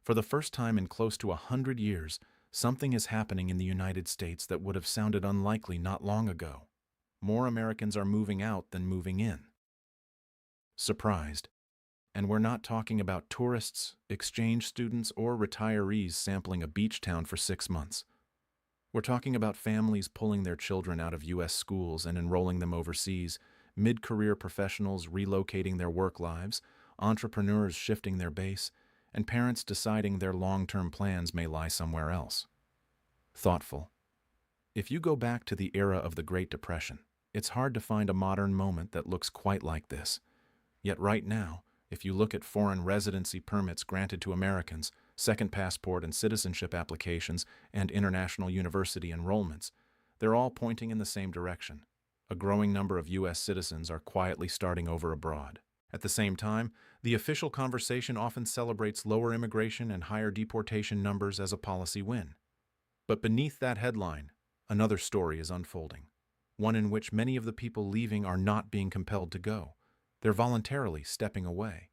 For the first time in close to 100 years, something is happening in the United States that would have sounded unlikely not long ago. More Americans are moving out than moving in. Surprised. And we're not talking about tourists, exchange students, or retirees sampling a beach town for 6 months. We're talking about families pulling their children out of U.S. schools and enrolling them overseas, mid-career professionals relocating their work lives, entrepreneurs shifting their base, and parents deciding their long-term plans may lie somewhere else. Thoughtful. If you go back to the era of the Great Depression, it's hard to find a modern moment that looks quite like this. Yet right now, if you look at foreign residency permits granted to Americans, second passport and citizenship applications, and international university enrollments, they're all pointing in the same direction. A growing number of U.S. citizens are quietly starting over abroad. At the same time, the official conversation often celebrates lower immigration and higher deportation numbers as a policy win. But beneath that headline, another story is unfolding, one in which many of the people leaving are not being compelled to go. They're voluntarily stepping away.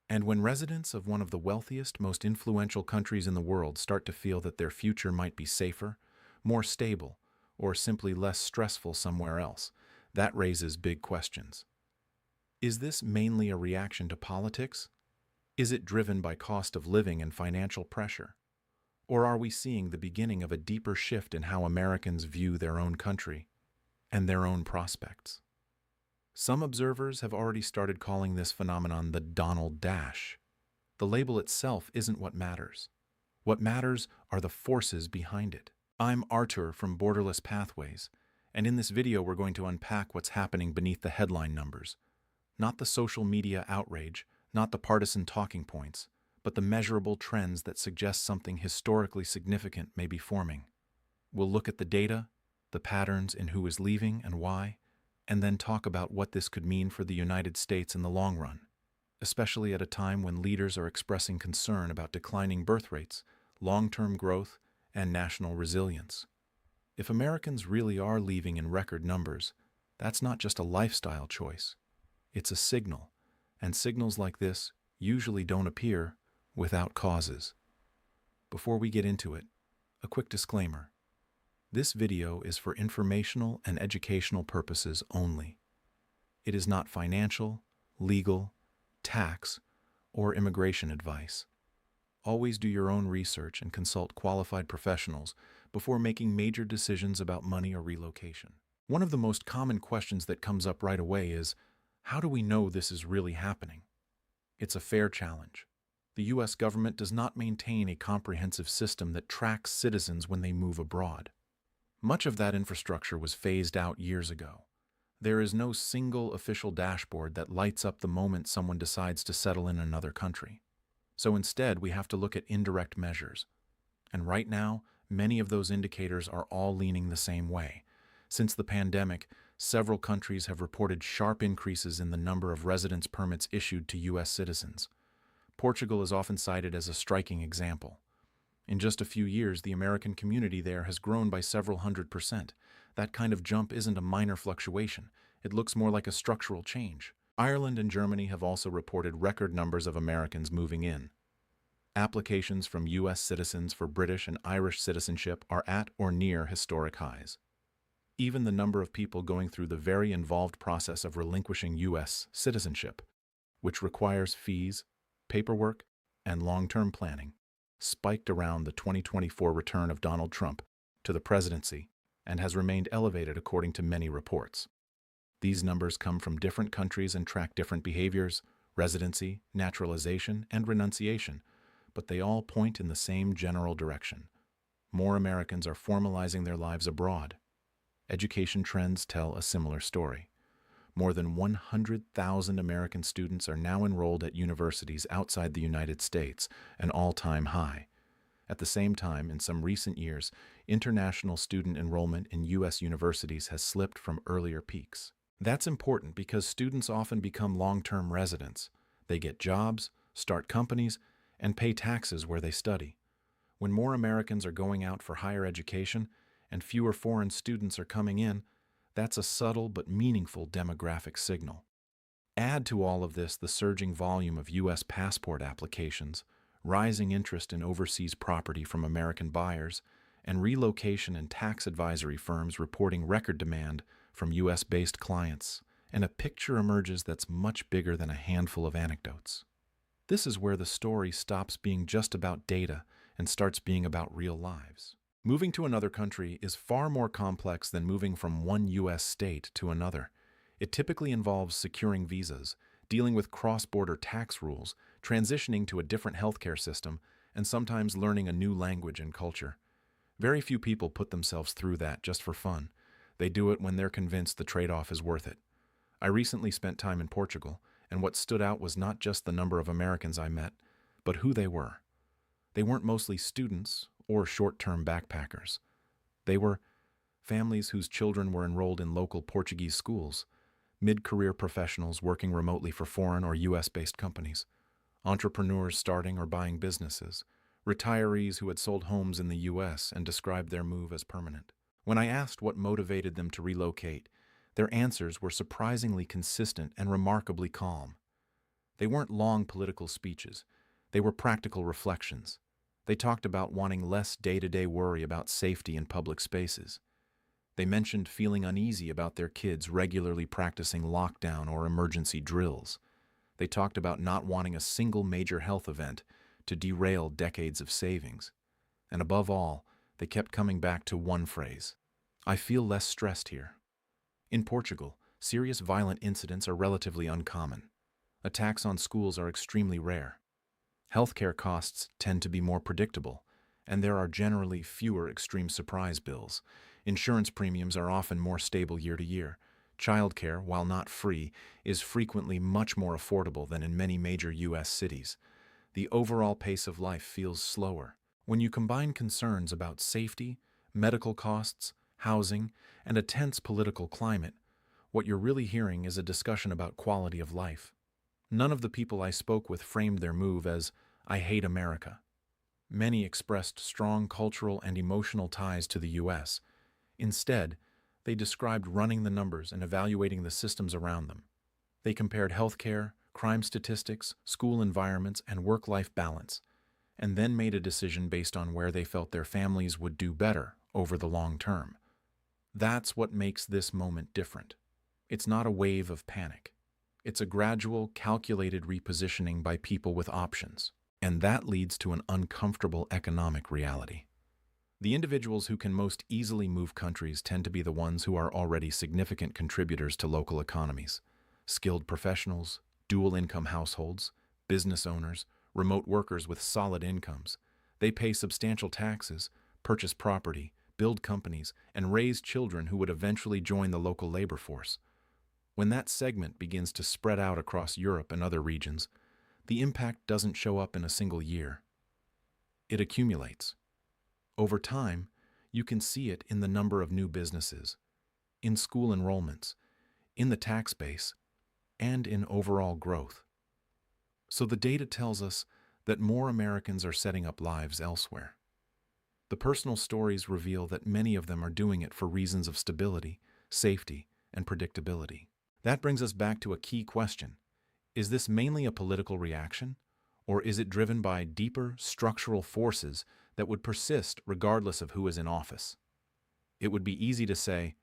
And when residents of one of the wealthiest, most influential countries in the world start to feel that their future might be safer, more stable, or simply less stressful somewhere else, that raises big questions. Is this mainly a reaction to politics? Is it driven by cost of living and financial pressure? Or are we seeing the beginning of a deeper shift in how Americans view their own country and their own prospects? Some observers have already started calling this phenomenon the Donald Dash. The label itself isn't what matters. What matters are the forces behind it. I'm Artur from Borderless Pathways, and in this video we're going to unpack what's happening beneath the headline numbers. Not the social media outrage, not the partisan talking points, but the measurable trends that suggest something historically significant may be forming. We'll look at the data, the patterns in who is leaving and why, and then talk about what this could mean for the United States in the long run, especially at a time when leaders are expressing concern about declining birth rates, long-term growth, and national resilience. If Americans really are leaving in record numbers, that's not just a lifestyle choice. It's a signal, and signals like this usually don't appear without causes. Before we get into it, a quick disclaimer. This video is for informational and educational purposes only. It is not financial, legal, tax, or immigration advice. Always do your own research and consult qualified professionals before making major decisions about money or relocation. One of the most common questions that comes up right away is, how do we know this is really happening? It's a fair challenge. The U.S. government does not maintain a comprehensive system that tracks citizens when they move abroad. Much of that infrastructure was phased out years ago. There is no single official dashboard that lights up the moment someone decides to settle in another country. So instead, we have to look at indirect measures. And right now, many of those indicators are all leaning the same way. Since the pandemic, several countries have reported sharp increases in the number of residence permits issued to U.S. citizens. Portugal is often cited as a striking example. In just a few years, the American community there has grown by several 100%. That kind of jump isn't a minor fluctuation. It looks more like a structural change. Ireland and Germany have also reported record numbers of Americans moving in. Applications from U.S. citizens for British and Irish citizenship are at or near historic highs. Even the number of people going through the very involved process of relinquishing U.S. citizenship, which requires fees, paperwork, and long-term planning, spiked around the 2024 return of Donald Trump to the presidency and has remained elevated according to many reports. These numbers come from different countries and track different behaviors, residency, naturalization, and renunciation, but they all point in the same general direction. More Americans are formalizing their lives abroad. Education trends tell a similar story. More than 100,000 American students are now enrolled at universities outside the United States, an all-time high. At the same time, in some recent years, international student enrollment in U.S. universities has slipped from earlier peaks. That's important because students often become long-term residents. They get jobs, start companies, and pay taxes where they study. When more Americans are going out for higher education and fewer foreign students are coming in, that's a subtle but meaningful demographic signal. Add to all of this the surging volume of U.S. passport applications, rising interest in overseas property from American buyers, and relocation and tax advisory firms reporting record demand from U.S.-based clients, and a picture emerges that's much bigger than a handful of anecdotes. This is where the story stops being just about data and starts being about real lives. Moving to another country is far more complex than moving from one U.S. state to another. It typically involves securing visas, dealing with cross-border tax rules, transitioning to a different healthcare system, and sometimes learning a new language and culture. Very few people put themselves through that just for fun. They do it when they're convinced the trade-off is worth it. I recently spent time in Portugal, and what stood out was not just the number of Americans I met, but who they were. They weren't mostly students or short-term backpackers. They were families whose children were enrolled in local Portuguese schools, mid-career professionals working remotely for foreign or U.S.-based companies, entrepreneurs starting or buying businesses, retirees who had sold homes in the U.S. and described their move as permanent. When I asked what motivated them to relocate, their answers were surprisingly consistent and remarkably calm. They weren't long political speeches. They were practical reflections. They talked about wanting less day-to-day worry about safety in public spaces. They mentioned feeling uneasy about their kids regularly practicing lockdown or emergency drills. They talked about not wanting a single major health event to derail decades of savings. And above all, they kept coming back to one phrase: "I feel less stressed here." In Portugal, serious violent incidents are relatively uncommon. Attacks on schools are extremely rare. Healthcare costs tend to be more predictable, and there are generally fewer extreme surprise bills. Insurance premiums are often more stable year to year. Childcare, while not free, is frequently much more affordable than in many major U.S. cities. The overall pace of life feels slower. When you combine concerns about safety, medical costs, housing, and a tense political climate, what you're really hearing is a discussion about quality of life. None of the people I spoke with framed their move as, "I hate America." Many expressed strong cultural and emotional ties to the U.S. Instead, they described running the numbers and evaluating the systems around them. They compared healthcare, crime statistics, school environments, and work-life balance, and then made a decision based on where they felt their families would do better over the long term. That's what makes this moment different. It's not a wave of panic. It's a gradual, calculated repositioning by people with options, and that leads to an uncomfortable economic reality. The individuals who can most easily move countries tend to be the ones who are already significant contributors to local economies. Skilled professionals, dual-income households, business owners, remote workers with solid incomes. They pay substantial taxes, purchase property, build companies, and raise children who would eventually join the local labor force. When that segment begins to spread out across Europe and other regions, the impact doesn't show up in a single year. It accumulates. Over time, you can see it in the number of new businesses, in school enrollments, in the tax base, and in overall growth. So the data tells us that more Americans are setting up lives elsewhere. The personal stories reveal that many of them are doing it for reasons of stability, safety, and predictability. That brings us back to a key question. Is this mainly a political reaction, or is it driven by deeper structural forces that would persist regardless of who is in office? It would be easy to say,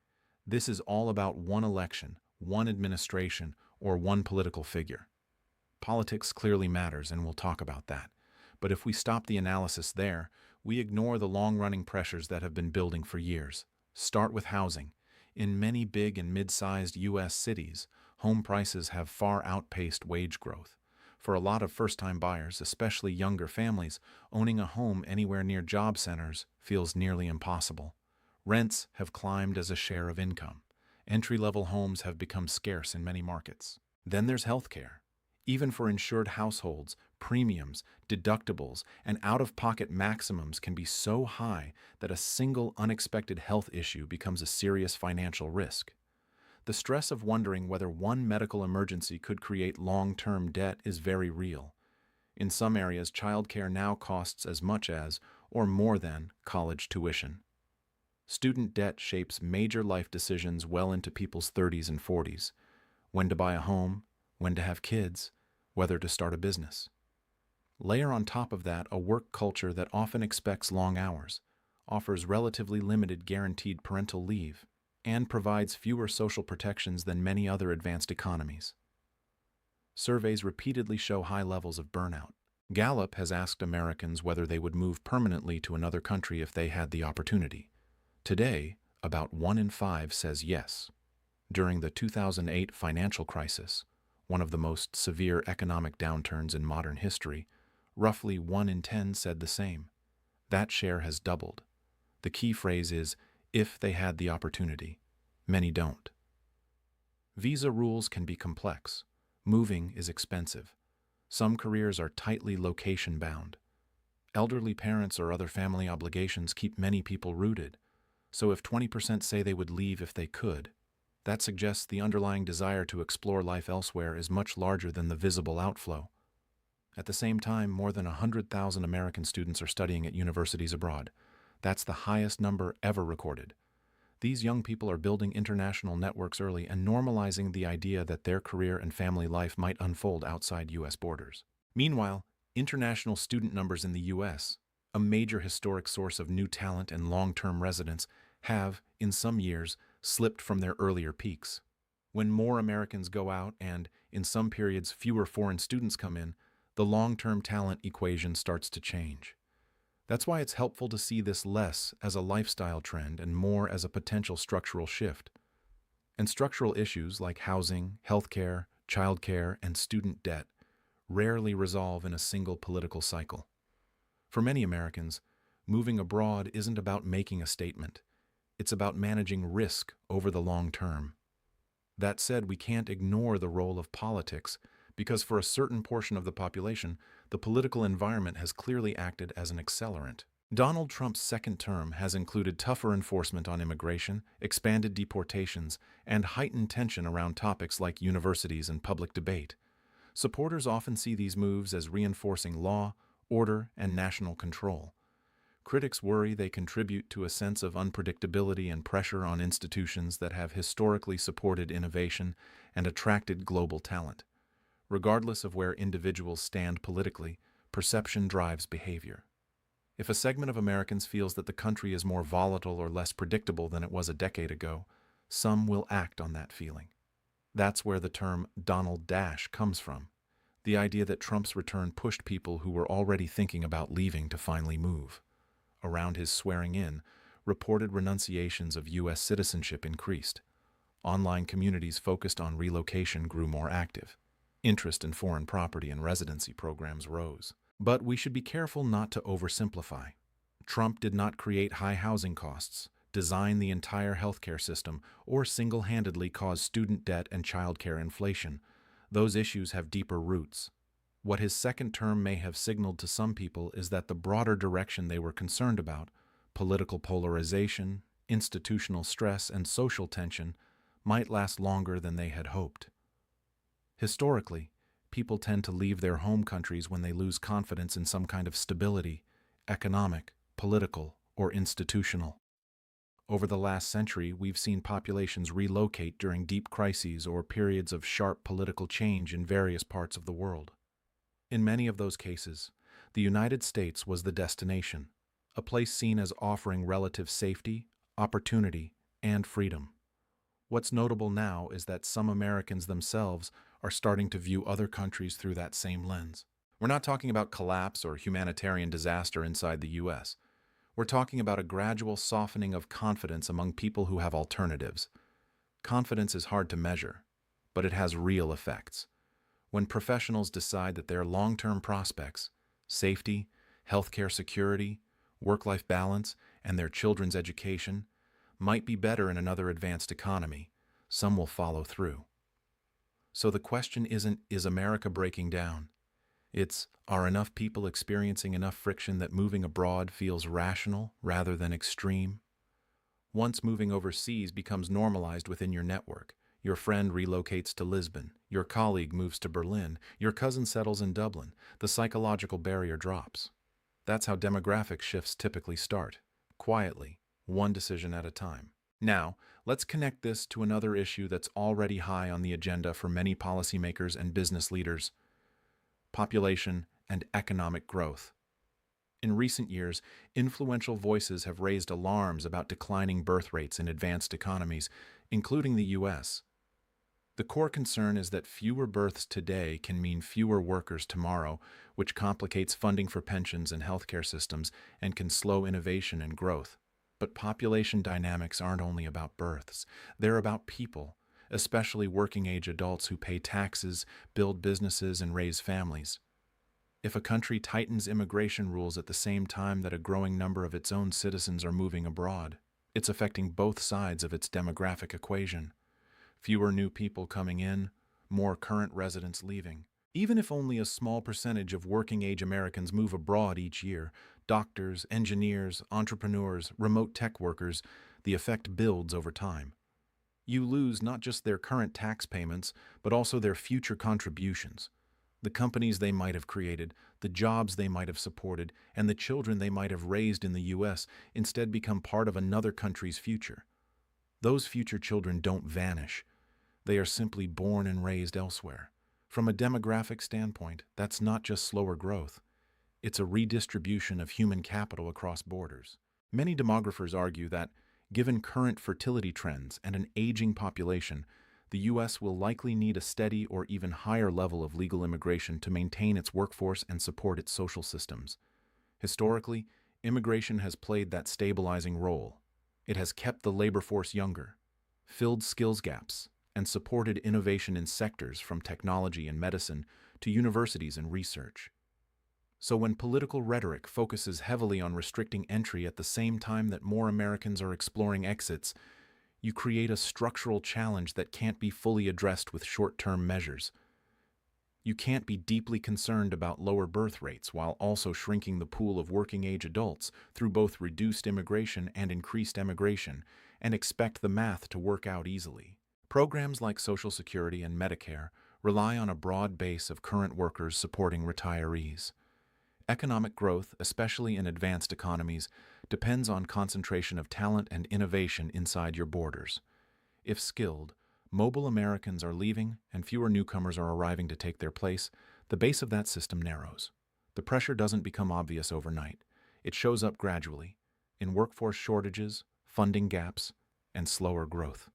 this is all about one election, one administration, or one political figure. Politics clearly matters, and we'll talk about that. But if we stop the analysis there, we ignore the long-running pressures that have been building for years. Start with housing. In many big and mid-sized U.S. cities, home prices have far outpaced wage growth. For a lot of first-time buyers, especially younger families, owning a home anywhere near job centers feels nearly impossible. Rents have climbed as a share of income. Entry-level homes have become scarce in many markets. Then there's healthcare. Even for insured households, premiums, deductibles, and out-of-pocket maximums can be so high that a single unexpected health issue becomes a serious financial risk. The stress of wondering whether one medical emergency could create long-term debt is very real. In some areas, childcare now costs as much as, or more than, college tuition. Student debt shapes major life decisions well into people's 30s and 40s. When to buy a home, when to have kids, whether to start a business. Layer on top of that a work culture that often expects long hours, offers relatively limited guaranteed parental leave, and provides fewer social protections than many other advanced economies. Surveys repeatedly show high levels of burnout. Gallup has asked Americans whether they would move permanently to another country if they had the opportunity. Today, about 1 in 5 says yes. During the 2008 financial crisis, one of the most severe economic downturns in modern history, roughly 1 in 10 said the same. That share has doubled. The key phrase is, if they had the opportunity. Many don't. Visa rules can be complex. Moving is expensive. Some careers are tightly location-bound. Elderly parents or other family obligations keep many people rooted. So if 20% say they would leave if they could, that suggests the underlying desire to explore life elsewhere is much larger than the visible outflow. At the same time, more than 100,000 American students are studying at universities abroad. That's the highest number ever recorded. These young people are building international networks early and normalizing the idea that their career and family life might unfold outside U.S. borders. Meanwhile, international student numbers in the U.S., a major historic source of new talent and long-term residents, have, in some years, slipped from their earlier peaks. When more Americans go out and, in some periods, fewer foreign students come in, the long-term talent equation starts to change. That's why it's helpful to see this less as a lifestyle trend and more as a potential structural shift. And structural issues like housing, healthcare, childcare, and student debt rarely resolve in a single political cycle. For many Americans, moving abroad isn't about making a statement. It's about managing risk over the long term. That said, we can't ignore the role of politics because for a certain portion of the population, the political environment has clearly acted as an accelerant. Donald Trump's second term has included tougher enforcement on immigration, expanded deportations, and heightened tension around topics like universities and public debate. Supporters often see these moves as reinforcing law, order, and national control. Critics worry they contribute to a sense of unpredictability and pressure on institutions that have historically supported innovation and attracted global talent. Regardless of where individuals stand politically, perception drives behavior. If a segment of Americans feels that the country is more volatile or less predictable than it was a decade ago, some will act on that feeling. That's where the term Donald Dash comes from, the idea that Trump's return pushed people who were already thinking about leaving to finally move. Around his swearing in, reported renunciations of U.S. citizenship increased. Online communities focused on relocation grew more active. Interest in foreign property and residency programs rose. But we should be careful not to oversimplify. Trump did not create high housing costs, design the entire healthcare system, or single-handedly cause student debt and childcare inflation. Those issues have deeper roots. What his second term may have signaled to some people is that the broader direction they were concerned about, political polarization, institutional stress, and social tension, might last longer than they had hoped. Historically, people tend to leave their home countries when they lose confidence in some kind of stability, economic, political, or institutional. Over the last century, we've seen populations relocate during deep crises or periods of sharp political change in various parts of the world. In many of those cases, the United States was the destination, a place seen as offering relative safety, opportunity, and freedom. What's notable now is that some Americans themselves are starting to view other countries through that same lens. We're not talking about collapse or humanitarian disaster inside the U.S. We're talking about a gradual softening of confidence among people who have alternatives. Confidence is hard to measure, but it has real effects. When professionals decide that their long-term prospects, safety, healthcare security, work-life balance, and their children's education might be better in another advanced economy, some will follow through. So the question isn't, is America breaking down? It's, are enough people experiencing enough friction that moving abroad feels rational rather than extreme? Once moving overseas becomes normalized within your network, your friend relocates to Lisbon, your colleague moves to Berlin, your cousin settles in Dublin, the psychological barrier drops. That's how demographic shifts typically start, quietly, one decision at a time. Now, let's connect this to another issue that's already high on the agenda for many policymakers and business leaders: population and economic growth. In recent years, influential voices have raised alarms about declining birth rates in advanced economies, including the US. The core concern is that fewer births today can mean fewer workers tomorrow, which complicates funding for pensions and healthcare systems and can slow innovation and growth. But population dynamics aren't only about births, they're about people, especially working-age adults who pay taxes, build businesses, and raise families. If a country tightens immigration rules at the same time that a growing number of its own citizens are moving abroad, it's affecting both sides of its demographic equation. Fewer new people coming in, more current residents leaving. Even if only a small percentage of working-age Americans move abroad each year, doctors, engineers, entrepreneurs, remote tech workers, the effect builds over time. You lose not just their current tax payments, but also their future contributions. The companies they might have created, the jobs they might have supported, and the children they might have raised in the U.S. instead become part of another country's future. Those future children don't vanish. They are simply born and raised elsewhere. From a demographic standpoint, that's not just slower growth. It's a redistribution of human capital across borders. Many demographers argue that, given current fertility trends and an aging population, the U.S. will likely need a steady or even higher level of legal immigration to maintain its workforce and support its social systems. Historically, immigration has played that stabilizing role. It has kept the labor force younger, filled skills gaps, and supported innovation in sectors from technology and medicine to universities and research. So when political rhetoric focuses heavily on restricting entry at the same time that more Americans are exploring exits, you create a structural challenge that can't be fully addressed with short-term measures. You can't be deeply concerned about lower birth rates while also shrinking the pool of working-age adults through both reduced immigration and increased emigration, and expect the math to work out easily. Programs like Social Security and Medicare rely on a broad base of current workers supporting retirees. Economic growth, especially in advanced economies, depends on concentration of talent and innovation inside your borders. If skilled, mobile Americans are leaving and fewer newcomers are arriving to take their place, the base of that system narrows. The pressure doesn't become obvious overnight. It shows up gradually, in workforce shortages, funding gaps, and slower growth.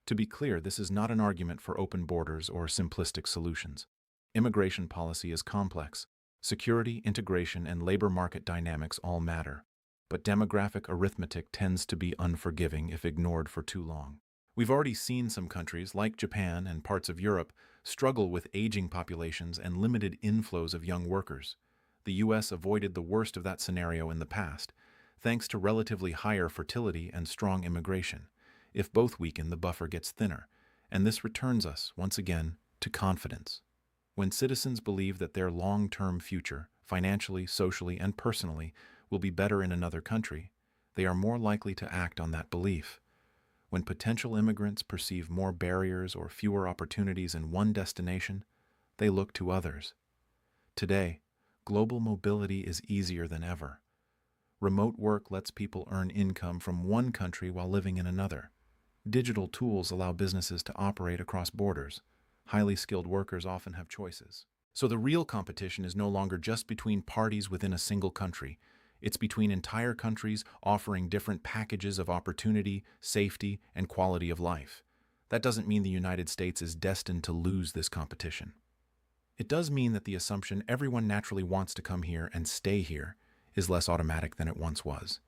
To be clear, this is not an argument for open borders or simplistic solutions. Immigration policy is complex. Security, integration, and labor market dynamics all matter, but demographic arithmetic tends to be unforgiving if ignored for too long. We've already seen some countries, like Japan and parts of Europe, struggle with aging populations and limited inflows of young workers. The U.S. avoided the worst of that scenario in the past, thanks to relatively higher fertility and strong immigration. If both weaken, the buffer gets thinner, and this returns us, once again, to confidence. When citizens believe that their long-term future, financially, socially, and personally, will be better in another country, they are more likely to act on that belief. When potential immigrants perceive more barriers or fewer opportunities in one destination, they look to others. Today, global mobility is easier than ever. Remote work lets people earn income from one country while living in another. Digital tools allow businesses to operate across borders. Highly skilled workers often have choices. So the real competition is no longer just between parties within a single country. It's between entire countries offering different packages of opportunity, safety, and quality of life. That doesn't mean the United States is destined to lose this competition. It does mean that the assumption everyone naturally wants to come here and stay here is less automatic than it once was.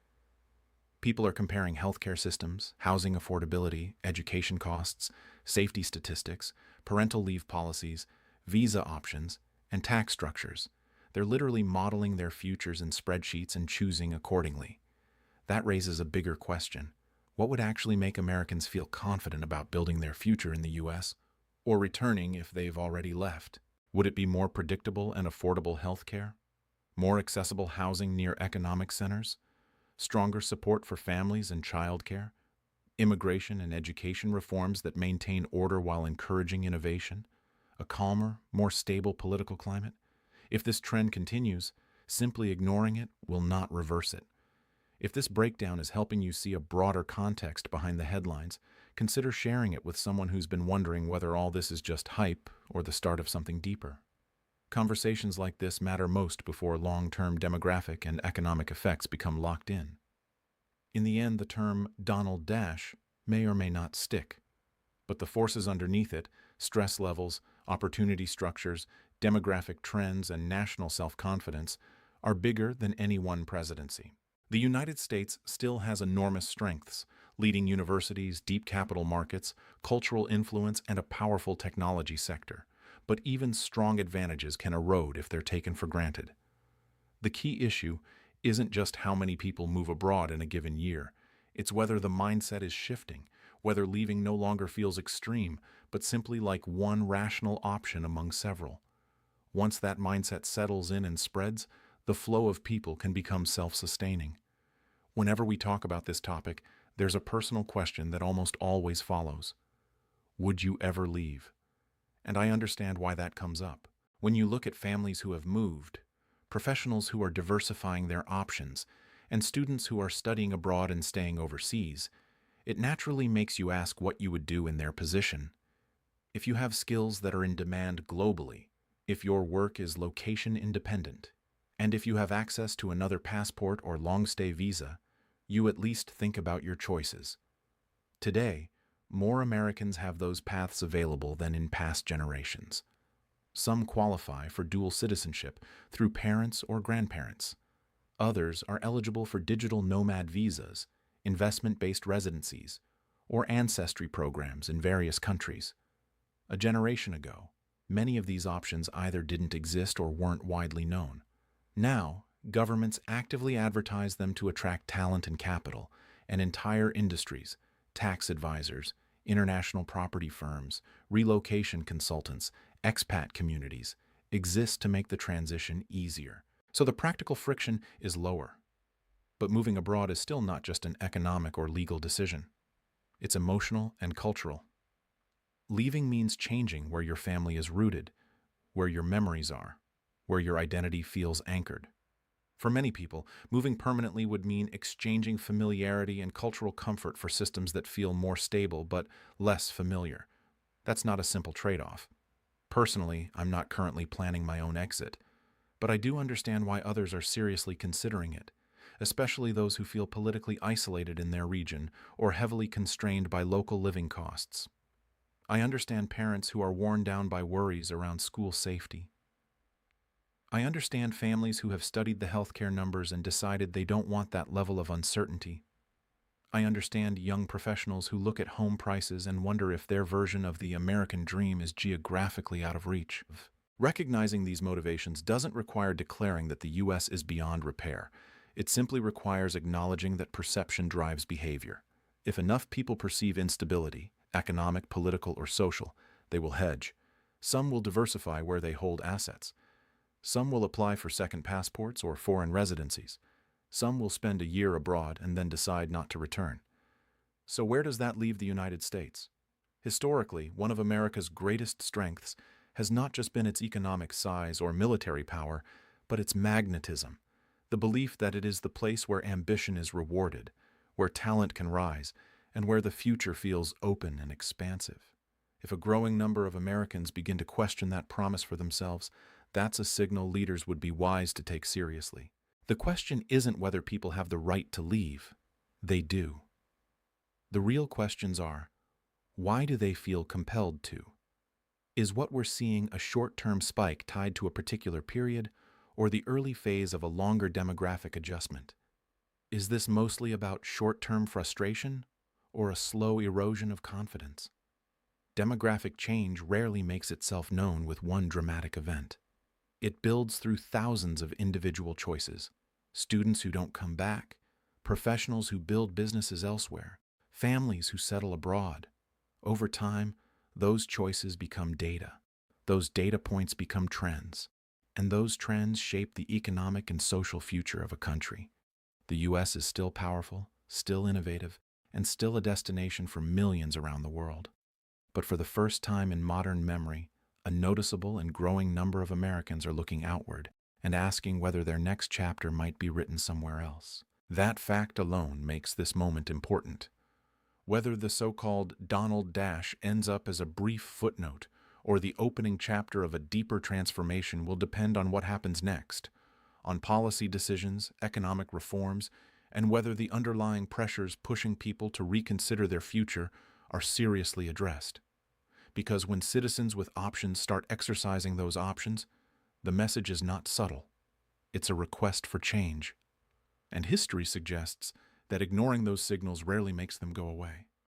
People are comparing healthcare systems, housing affordability, education costs, safety statistics, parental leave policies, visa options, and tax structures. They're literally modeling their futures in spreadsheets and choosing accordingly. That raises a bigger question. What would actually make Americans feel confident about building their future in the U.S. or returning if they've already left? Would it be more predictable and affordable healthcare? More accessible housing near economic centers? Stronger support for families and childcare? Immigration and education reforms that maintain order while encouraging innovation? A calmer, more stable political climate? If this trend continues, simply ignoring it will not reverse it. If this breakdown is helping you see a broader context behind the headlines, consider sharing it with someone who's been wondering whether all this is just hype or the start of something deeper. Conversations like this matter most before long-term demographic and economic effects become locked in. In the end, the term Donald Dash may or may not stick, but the forces underneath it, stress levels, opportunity structures, demographic trends, and national self-confidence, are bigger than any one presidency. The United States still has enormous strengths: leading universities, deep capital markets, cultural influence, and a powerful technology sector. But even strong advantages can erode if they're taken for granted. The key issue isn't just how many people move abroad in a given year. It's whether the mindset is shifting, whether leaving no longer feels extreme, but simply like one rational option among several. Once that mindset settles in and spreads, the flow of people can become self-sustaining. Whenever we talk about this topic, there's a personal question that almost always follows. Would you ever leave? And I understand why that comes up. When you look at families who have moved, professionals who are diversifying their options, and students who are studying abroad and staying overseas, it naturally makes you ask what you would do in their position. If you have skills that are in demand globally, if your work is location independent, and if you have access to another passport or long-stay visa, you at least think about your choices. Today, more Americans have those paths available than in past generations. Some qualify for dual citizenship through parents or grandparents. Others are eligible for digital nomad visas, investment-based residencies, or ancestry programs in various countries. A generation ago, many of these options either didn't exist or weren't widely known. Now, governments actively advertise them to attract talent and capital, and entire industries, tax advisors, international property firms, relocation consultants, expat communities, exist to make the transition easier. So the practical friction is lower. But moving abroad is still not just an economic or legal decision. It's emotional and cultural. Leaving means changing where your family is rooted, where your memories are, where your identity feels anchored. For many people, moving permanently would mean exchanging familiarity and cultural comfort for systems that feel more stable but less familiar. That's not a simple trade-off. Personally, I'm not currently planning my own exit, but I do understand why others are seriously considering it, especially those who feel politically isolated in their region or heavily constrained by local living costs. I understand parents who are worn down by worries around school safety. I understand families who have studied the healthcare numbers and decided they don't want that level of uncertainty. I understand young professionals who look at home prices and wonder if their version of the American dream is geographically out of reach. Recognizing these motivations doesn't require declaring that the U.S. is beyond repair. It simply requires acknowledging that perception drives behavior. If enough people perceive instability, economic, political, or social, they will hedge. Some will diversify where they hold assets. Some will apply for second passports or foreign residencies. Some will spend a year abroad and then decide not to return. So where does that leave the United States? Historically, one of America's greatest strengths has not just been its economic size or military power, but its magnetism, the belief that it is the place where ambition is rewarded, where talent can rise, and where the future feels open and expansive. If a growing number of Americans begin to question that promise for themselves, that's a signal leaders would be wise to take seriously. The question isn't whether people have the right to leave. They do. The real questions are, why do they feel compelled to? Is what we're seeing a short-term spike tied to a particular period, or the early phase of a longer demographic adjustment? Is this mostly about short-term frustration, or a slow erosion of confidence? Demographic change rarely makes itself known with one dramatic event. It builds through thousands of individual choices: students who don't come back, professionals who build businesses elsewhere, families who settle abroad. Over time, those choices become data. Those data points become trends, and those trends shape the economic and social future of a country. The U.S. is still powerful, still innovative, and still a destination for millions around the world. But for the first time in modern memory, a noticeable and growing number of Americans are looking outward and asking whether their next chapter might be written somewhere else. That fact alone makes this moment important. Whether the so-called Donald Dash ends up as a brief footnote or the opening chapter of a deeper transformation will depend on what happens next, on policy decisions, economic reforms, and whether the underlying pressures pushing people to reconsider their future are seriously addressed. Because when citizens with options start exercising those options, the message is not subtle. It's a request for change. And history suggests that ignoring those signals rarely makes them go away.